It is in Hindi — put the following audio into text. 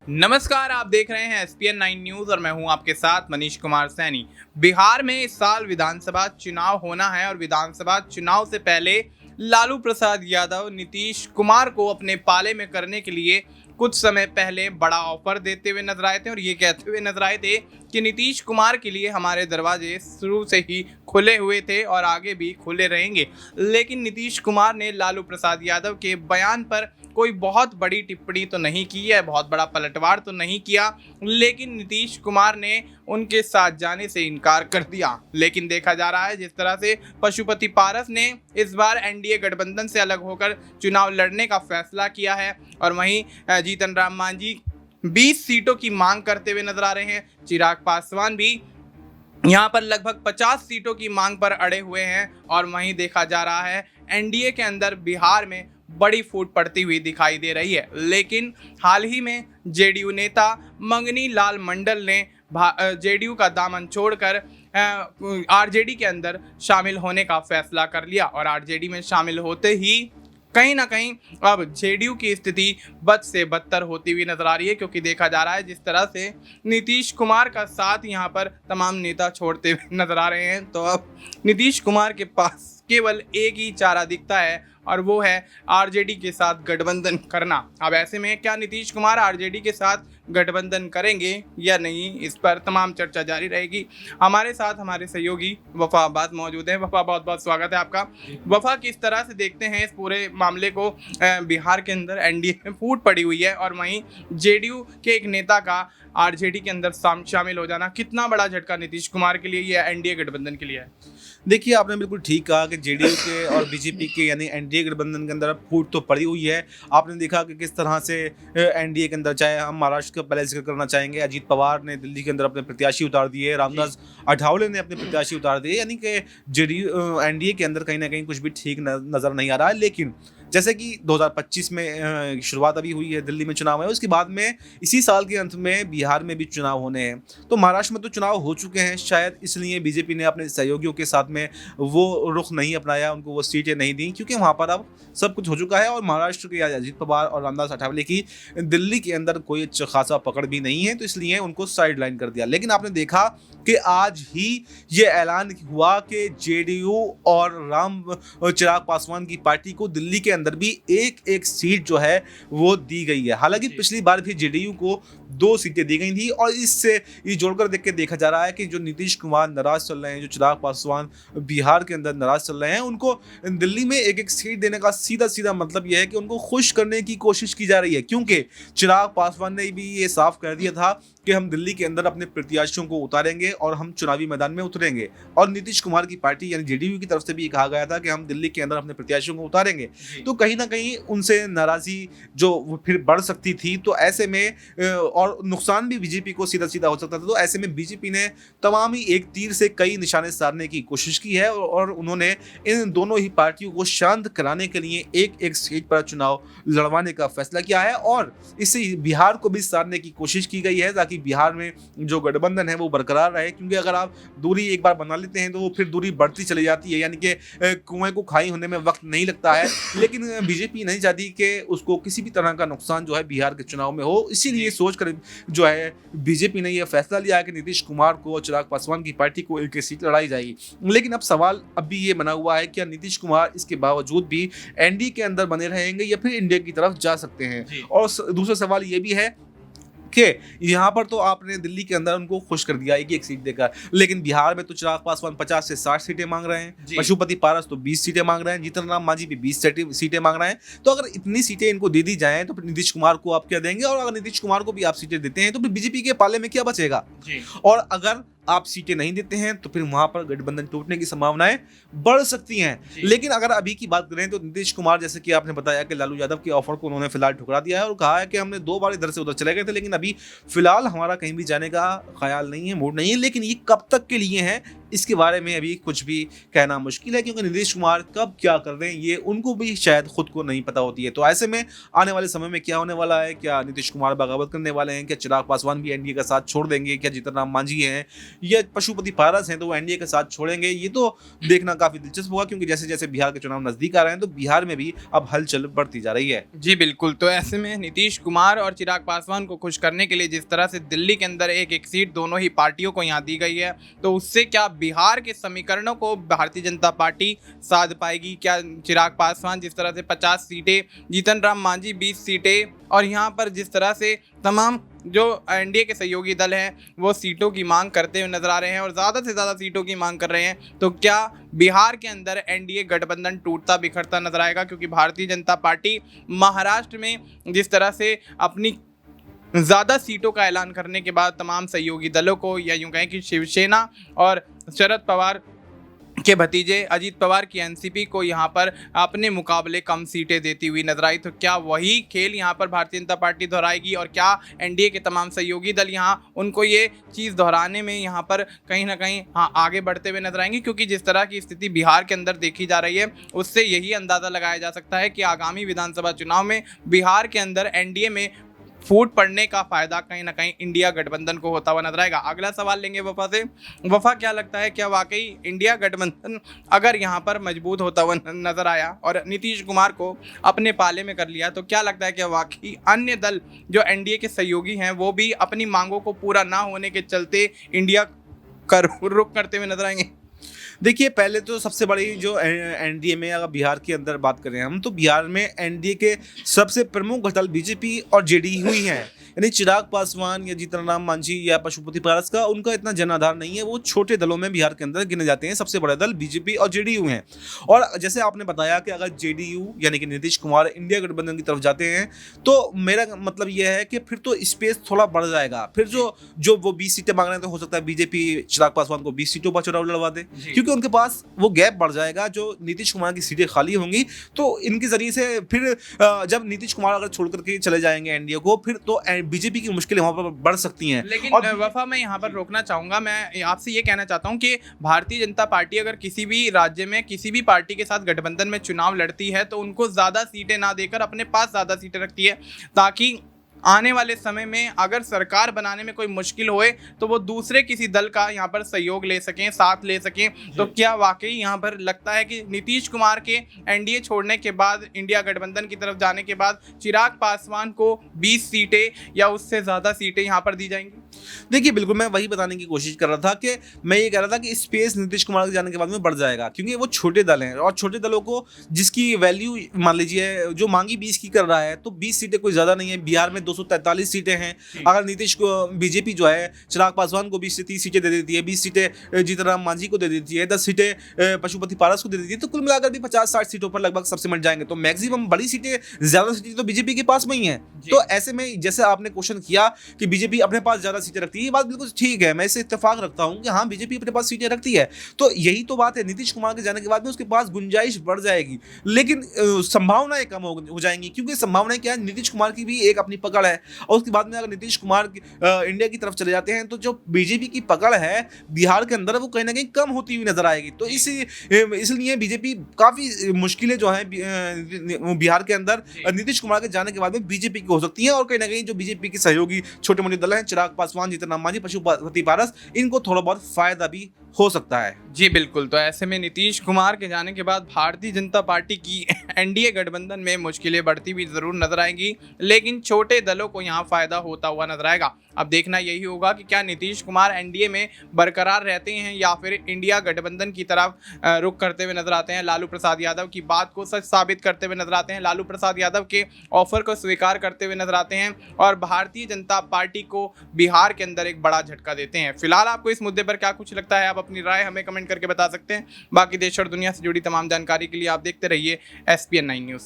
नमस्कार, आप देख रहे हैं SPN 9 न्यूज और मैं हूं आपके साथ मनीष कुमार सैनी। बिहार में इस साल विधानसभा चुनाव होना है और विधानसभा चुनाव से पहले लालू प्रसाद यादव नीतीश कुमार को अपने पाले में करने के लिए कुछ समय पहले बड़ा ऑफर देते हुए नजर आए थे और ये कहते हुए नजर आए थे कि नीतीश कुमार के लिए हमारे दरवाजे शुरू से ही खुले हुए थे और आगे भी खुले रहेंगे। लेकिन नीतीश कुमार ने लालू प्रसाद यादव के बयान पर कोई बहुत बड़ी टिप्पणी तो नहीं की है, बहुत बड़ा पलटवार तो नहीं किया, लेकिन नीतीश कुमार ने उनके साथ जाने से इनकार कर दिया। लेकिन देखा जा रहा है जिस तरह से पशुपति पारस ने इस बार एनडीए गठबंधन से अलग होकर चुनाव लड़ने का फैसला किया है और वहीं जीतन राम मांझी 20 सीटों की मांग करते हुए नजर आ रहे हैं। चिराग पासवान भी यहाँ पर लगभग 50 सीटों की मांग पर अड़े हुए हैं और वहीं देखा जा रहा है एनडीए के अंदर बिहार में बड़ी फूट पड़ती हुई दिखाई दे रही है। लेकिन हाल ही में जेडीयू नेता मंगनी लाल मंडल ने जेडीयू का दामन छोड़कर आरजेडी के अंदर शामिल होने का फैसला कर लिया और आरजेडी में शामिल होते ही कहीं ना कहीं अब जेडीयू की स्थिति बद से बदतर होती हुई नजर आ रही है, क्योंकि देखा जा रहा है जिस तरह से नीतीश कुमार का साथ यहाँ पर तमाम नेता छोड़ते हुए नजर आ रहे हैं, तो अब नीतीश कुमार के पास केवल एक ही चारा दिखता है और वो है आरजेडी के साथ गठबंधन करना। अब ऐसे में क्या नीतीश कुमार आरजेडी के साथ गठबंधन करेंगे या नहीं, इस पर तमाम चर्चा जारी रहेगी। हमारे साथ हमारे सहयोगी वफा अब्बास मौजूद हैं। वफा, बहुत बहुत स्वागत है आपका। वफा, किस तरह से देखते हैं इस पूरे मामले को? बिहार के अंदर एनडीए में फूट पड़ी हुई है और वहीं जेडीयू के एक नेता का आरजेडी के अंदर शामिल हो जाना कितना बड़ा झटका नीतीश कुमार के लिए या एनडीए गठबंधन के लिए है? देखिए, आपने बिल्कुल ठीक कहा कि जेडीयू के और बीजेपी के यानी एनडीए गठबंधन के अंदर फूट तो पड़ी हुई है। आपने देखा कि किस तरह से एनडीए के अंदर, चाहे हम महाराष्ट्र का पहले जिक्र करना चाहेंगे, अजीत पवार ने दिल्ली के अंदर अपने प्रत्याशी उतार दिए, रामदास अठावले ने अपने प्रत्याशी उतार दिए, यानी कि जेडीयू एनडीए के अंदर कहीं ना कहीं कुछ भी ठीक नजर नहीं आ रहा है। लेकिन जैसे कि 2025 में शुरुआत अभी हुई है, दिल्ली में चुनाव है, उसके बाद में इसी साल के अंत में बिहार में भी चुनाव होने हैं। तो महाराष्ट्र में तो चुनाव हो चुके हैं, शायद इसलिए बीजेपी ने अपने सहयोगियों के साथ में वो रुख नहीं अपनाया, उनको वो सीटें नहीं दी, क्योंकि वहाँ पर अब सब कुछ हो चुका है और महाराष्ट्र के अजीत पवार और रामदास अठावले की दिल्ली के अंदर कोई अच्छा खासा पकड़ भी नहीं है, तो इसलिए उनको साइड लाइन कर दिया। लेकिन आपने देखा कि आज ही ये ऐलान हुआ कि जेडीयू और चिराग पासवान की पार्टी को दिल्ली के अंदर भी एक एक सीट जो है वो दी गई है। हालांकि पिछली बार भी जेडीयू को 2 सीटें दी गई थी और इससे ये जोड़कर देख के देखा जा रहा है कि जो नीतीश कुमार नाराज चल रहे हैं, जो चिराग पासवान बिहार के अंदर नाराज चल रहे हैं, उनको दिल्ली में एक एक सीट देने का सीधा सीधा मतलब यह है कि उनको खुश करने की कोशिश की जा रही है, क्योंकि चिराग पासवान ने भी ये साफ कर दिया था कि हम दिल्ली के अंदर अपने प्रत्याशियों को उतारेंगे और हम चुनावी मैदान में उतरेंगे। और नीतीश कुमार की पार्टी यानी जेडीयू की तरफ से भी कहा गया था कि हम दिल्ली के अंदर अपने प्रत्याशियों को उतारेंगे। तो कहीं ना कहीं उनसे नाराजगी जो फिर बढ़ सकती थी, तो ऐसे में और नुकसान भी बीजेपी को सीधा सीधा हो सकता था। तो ऐसे में बीजेपी ने तमाम ही एक तीर से कई निशाने साधने की कोशिश की है और उन्होंने इन दोनों ही पार्टियों को शांत कराने के लिए एक एक सीट पर चुनाव लड़वाने का फैसला किया है और इससे बिहार को भी साधने की कोशिश की गई है ताकि बिहार में जो गठबंधन है वो बरकरार रहे। क्योंकि अगर आप दूरी एक बार बना लेते हैं तो वो फिर दूरी बढ़ती चली जाती है, यानी कि कुएं को खाई होने में वक्त नहीं लगता है। लेकिन बीजेपी नहीं चाहती कि उसको किसी भी तरह का नुकसान जो है बिहार के चुनाव में हो, इसीलिए सोचकर जो है बीजेपी ने यह फैसला लिया है कि नीतीश कुमार को और चिराग पासवान की पार्टी को एक सीट लड़ाई जाएगी। लेकिन अब सवाल अभी ये बना हुआ है कि नीतीश कुमार इसके बावजूद भी एनडीए के अंदर बने रहेंगे या फिर इंडिया की तरफ जा सकते हैं। और दूसरा सवाल ये भी है कि यहाँ पर तो आपने दिल्ली के अंदर उनको खुश कर दिया एक सीट देकर, लेकिन बिहार में तो चिराग पासवान 50 से 60 सीटें मांग रहे हैं, पशुपति पारस तो 20 सीटें मांग रहे हैं, जीतन राम मांझी भी 20 सीटें मांग रहे हैं। तो अगर इतनी सीटें इनको दे दी जाएं तो फिर नीतीश कुमार को आप क्या देंगे? और अगर नीतीश कुमार को भी आप सीटें देते हैं तो फिर बीजेपी के पाले में क्या बचेगा? और अगर आप सीटें नहीं देते हैं तो फिर वहां पर गठबंधन टूटने की संभावनाएं बढ़ सकती हैं। लेकिन अगर अभी की बात करें तो नीतीश कुमार, जैसे कि आपने बताया कि लालू यादव के ऑफर को उन्होंने फिलहाल ठुकरा दिया है और कहा है कि हमने 2 बार इधर से उधर चले गए थे, लेकिन अभी फिलहाल हमारा कहीं भी जाने का ख्याल नहीं है, मूड नहीं है। लेकिन ये कब तक के लिए है इसके बारे में अभी कुछ भी कहना मुश्किल है, क्योंकि नीतीश कुमार कब क्या कर रहे हैं ये उनको भी शायद खुद को नहीं पता होती है। तो ऐसे में आने वाले समय में क्या होने वाला है, क्या नीतीश कुमार बगावत करने वाले हैं, क्या चिराग पासवान भी एनडीए का साथ छोड़ देंगे, क्या जीतन राम मांझी हैं या पशुपति पारस हैं तो वो एनडीए का साथ छोड़ेंगे, ये तो देखना काफी दिलचस्प होगा, क्योंकि जैसे जैसे बिहार के चुनाव नजदीक आ रहे हैं तो बिहार में भी अब हलचल बढ़ती जा रही है। जी बिल्कुल, तो ऐसे में नीतीश कुमार और चिराग पासवान को खुश करने के लिए जिस तरह से दिल्ली के अंदर एक एक सीट दोनों ही पार्टियों को यहाँ दी गई है, तो उससे क्या बिहार के समीकरणों को भारतीय जनता पार्टी साध पाएगी? क्या चिराग पासवान जिस तरह से 50 सीटें, जीतन राम मांझी 20 सीटें, और यहाँ पर जिस तरह से तमाम जो एनडीए के सहयोगी दल हैं वो सीटों की मांग करते हुए नजर आ रहे हैं और ज़्यादा से ज़्यादा सीटों की मांग कर रहे हैं, तो क्या बिहार के अंदर एनडीए गठबंधन टूटता बिखरता नजर आएगा? क्योंकि भारतीय जनता पार्टी महाराष्ट्र में जिस तरह से अपनी ज़्यादा सीटों का ऐलान करने के बाद तमाम सहयोगी दलों को, या यूं कहें कि शिवसेना और शरद पवार के भतीजे अजीत पवार की एनसीपी को यहाँ पर अपने मुकाबले कम सीटें देती हुई नजर आई, तो क्या वही खेल यहाँ पर भारतीय जनता पार्टी दोहराएगी और क्या एनडीए के तमाम सहयोगी दल यहाँ उनको ये चीज़ दोहराने में यहाँ पर कहीं ना कहीं आगे बढ़ते हुए नजर आएंगे? क्योंकि जिस तरह की स्थिति बिहार के अंदर देखी जा रही है उससे यही अंदाज़ा लगाया जा सकता है कि आगामी विधानसभा चुनाव में बिहार के अंदर एनडीए में फूट पड़ने का फायदा कहीं ना कहीं इंडिया गठबंधन को होता हुआ नजर आएगा। अगला सवाल लेंगे वफा से। वफा, क्या लगता है, क्या वाकई इंडिया गठबंधन अगर यहाँ पर मजबूत होता हुआ नजर आया और नीतीश कुमार को अपने पाले में कर लिया, तो क्या लगता है कि वाकई अन्य दल जो एनडीए के सहयोगी हैं वो भी अपनी मांगों को पूरा ना होने के चलते इंडिया का रुख करते हुए नजर आएंगे? देखिए, पहले तो सबसे बड़ी जो एनडीए में अगर बिहार के अंदर बात करें हम, तो बिहार में एनडीए के सबसे प्रमुख दल बीजेपी और जेडीयू ही हैं। यानी चिराग पासवान या जीतन राम मांझी या पशुपति पारस का उनका इतना जनाधार नहीं है, वो छोटे दलों में बिहार के अंदर गिने जाते हैं। सबसे बड़े दल बीजेपी और जेडीयू हैं। और जैसे आपने बताया कि अगर जेडीयू यानी कि नीतीश कुमार इंडिया गठबंधन की तरफ जाते हैं तो मेरा मतलब यह है कि फिर तो स्पेस थोड़ा बढ़ जाएगा। फिर जो वो 20 सीटें मांग रहे हैं तो हो सकता है बीजेपी चिराग पासवान को 20 सीटों पर चुनाव लड़वा दे, क्योंकि उनके पास वो गैप बढ़ जाएगा। जो नीतीश कुमार की सीटें खाली होंगी तो इनके जरिए से फिर जब नीतीश कुमार अगर छोड़ करके चले जाएंगे एनडीए को, फिर तो बीजेपी की मुश्किलें वहां पर बढ़ सकती हैं। लेकिन वफा, मैं यहाँ पर रोकना चाहूंगा। मैं आपसे ये कहना चाहता हूँ कि भारतीय जनता पार्टी अगर किसी भी राज्य में किसी भी पार्टी के साथ गठबंधन में चुनाव लड़ती है तो उनको ज्यादा सीटें ना देकर अपने पास ज्यादा सीटें रखती है, ताकि आने वाले समय में अगर सरकार बनाने में कोई मुश्किल होए तो वो दूसरे किसी दल का यहाँ पर सहयोग ले सकें, साथ ले सकें। तो क्या वाकई यहाँ पर लगता है कि नीतीश कुमार के एनडीए छोड़ने के बाद, इंडिया गठबंधन की तरफ जाने के बाद चिराग पासवान को 20 सीटें या उससे ज़्यादा सीटें यहाँ पर दी जाएंगी? देखिए, बिल्कुल मैं वही बताने की कोशिश कर रहा था कि मैं ये कह रहा था कि स्पेस नीतीश कुमार के जाने के बाद में बढ़ जाएगा, क्योंकि वो छोटे दल हैं और छोटे दलों को जिसकी वैल्यू मान लीजिए जो मांगी 20 की कर रहा है, तो 20 सीटें कोई ज़्यादा नहीं है। बिहार में 243 सीटें हैं। अगर नीतीश को बीजेपी जो है चिराग पासवान को 20 से 30 सीटें दे देती है, 20 सीटें जीतन राम मांझी को दे देती है, 10 सीटें पशुपति पारस को दे देती है, तो कुल मिलाकर भी 50-60 सीटों पर लगभग सब सिमट जाएंगे। तो मैक्सिमम बड़ी सीटें, ज़्यादा सीटें तो बीजेपी के पास में ही हैं। तो ऐसे में जैसे आपने क्वेश्चन किया कि बीजेपी अपने पास ज़्यादा सीटें रखती है, ये बात बिल्कुल ठीक है, मैं इससे इत्तेफाक रखता हूं कि हाँ, बीजेपी अपने पास सीटें रखती है। तो यही तो बात है, नीतीश कुमार के जाने के बाद में उसके पास गुंजाइश बढ़ जाएगी, लेकिन संभावनाएं कम हो जाएंगी। क्योंकि संभावनाएं क्या है, नीतीश कुमार की भी एक अपनी पकड़ है और उसके बाद में अगर नीतीश कुमार इंडिया की तरफ चले जाते हैं तो जो बीजेपी की पकड़ है बिहार के अंदर वो कहीं ना कहीं कम होती हुई नजर आएगी। तो इसलिए बीजेपी काफी मुश्किलें जो है बिहार के अंदर नीतीश कुमार के जाने के बाद में बीजेपी की हो सकती है, और कहीं ना कहीं जो बीजेपी के सहयोगी छोटे मोटे दल हैं, चिराग पासवान, जीतन राम मांझी, पशुपति पारस, इनको थोड़ा बहुत फायदा भी हो सकता है। जी बिल्कुल, तो ऐसे में नीतीश कुमार के जाने के बाद भारतीय जनता पार्टी की एनडीए गठबंधन में मुश्किलें बढ़ती हुई जरूर नजर आएंगी, लेकिन छोटे दलों को यहाँ फायदा होता हुआ नजर आएगा। अब देखना यही होगा कि क्या नीतीश कुमार एनडीए में बरकरार रहते हैं या फिर इंडिया गठबंधन की तरफ रुख करते हुए नजर आते हैं, लालू प्रसाद यादव की बात को सच साबित करते हुए नजर आते हैं, लालू प्रसाद यादव के ऑफर को स्वीकार करते हुए नजर आते हैं और भारतीय जनता पार्टी को बिहार के अंदर एक बड़ा झटका देते हैं। फिलहाल आपको इस मुद्दे पर क्या कुछ लगता है, आप अपनी राय हमें कमेंट करके बता सकते हैं। बाकी देश और दुनिया से जुड़ी तमाम जानकारी के लिए आप देखते रहिए SPN9 न्यूज़।